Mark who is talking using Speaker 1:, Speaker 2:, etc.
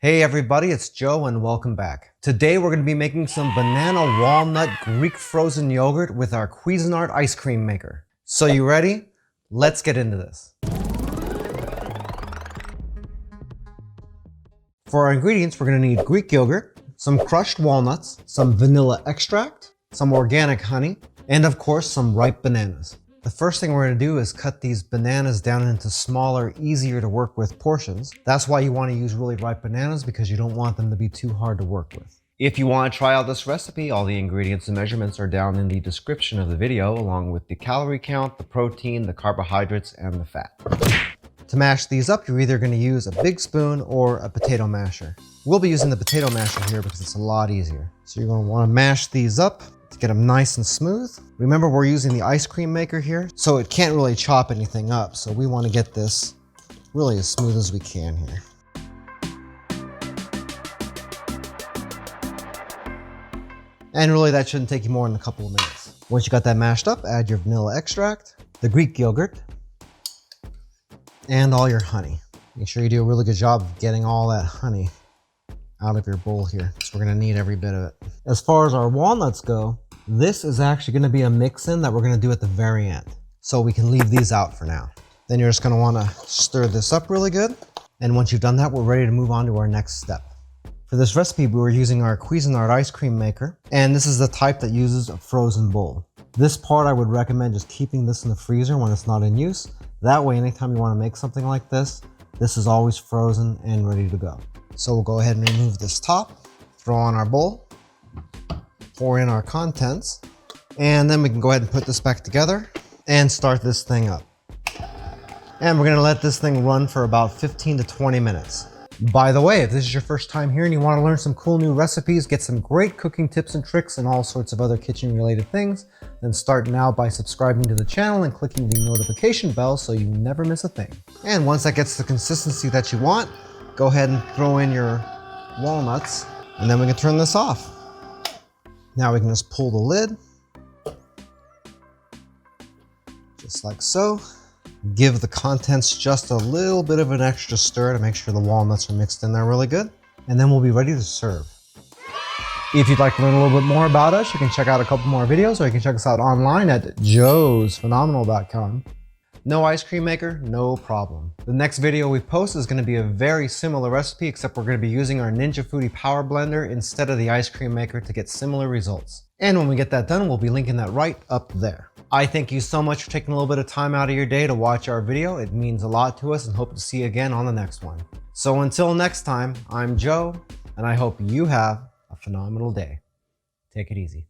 Speaker 1: Hey everybody, it's Joe and welcome back. Today we're going to be making some banana walnut Greek frozen yogurt with our Cuisinart Ice Cream Maker. So you ready? Let's get into this. For our ingredients, we're going to need Greek yogurt, some crushed walnuts, some vanilla extract, some organic honey, and of course some ripe bananas. The first thing we're going to do is cut these bananas down into smaller, easier to work with portions. That's why you want to use really ripe bananas, because you don't want them to be too hard to work with. If you want to try out this recipe, all the ingredients and measurements are down in the description of the video, along with the calorie count, the protein, the carbohydrates, and the fat. To mash these up, you're either going to use a big spoon or a potato masher. We'll be using the potato masher here because it's a lot easier. So you're going to want to mash these up to get them nice and smooth. Remember, we're using the ice cream maker here, so it can't really chop anything up. So we want to get this really as smooth as we can here. And really that shouldn't take you more than a couple of minutes. Once you got that mashed up, add your vanilla extract, the Greek yogurt, and all your honey. Make sure you do a really good job of getting all that honey out of your bowl here, because we're going to need every bit of it. As far as our walnuts go, this is actually going to be a mix-in that we're going to do at the very end. So we can leave these out for now. Then you're just going to want to stir this up really good. And once you've done that, we're ready to move on to our next step. For this recipe, we were using our Cuisinart Ice Cream Maker, and this is the type that uses a frozen bowl. This part I would recommend just keeping this in the freezer when it's not in use. That way, anytime you want to make something like this is always frozen and ready to go. So we'll go ahead and remove this top, throw on our bowl, pour in our contents, and then we can go ahead and put this back together and start this thing up. And we're gonna let this thing run for about 15 to 20 minutes. By the way, if this is your first time here and you wanna learn some cool new recipes, get some great cooking tips and tricks and all sorts of other kitchen related things, then start now by subscribing to the channel and clicking the notification bell so you never miss a thing. And once that gets the consistency that you want, go ahead and throw in your walnuts, and then we can turn this off. Now we can just pull the lid, just like so. Give the contents just a little bit of an extra stir to make sure the walnuts are mixed in there really good, and then we'll be ready to serve. If you'd like to learn a little bit more about us, you can check out a couple more videos, or you can check us out online at joesphenomenal.com. No ice cream maker? No problem. The next video we post is going to be a very similar recipe, except we're going to be using our Ninja Foodi Power Blender instead of the ice cream maker to get similar results. And when we get that done, we'll be linking that right up there. I thank you so much for taking a little bit of time out of your day to watch our video. It means a lot to us, and hope to see you again on the next one. So until next time, I'm Joe, and I hope you have a phenomenal day. Take it easy.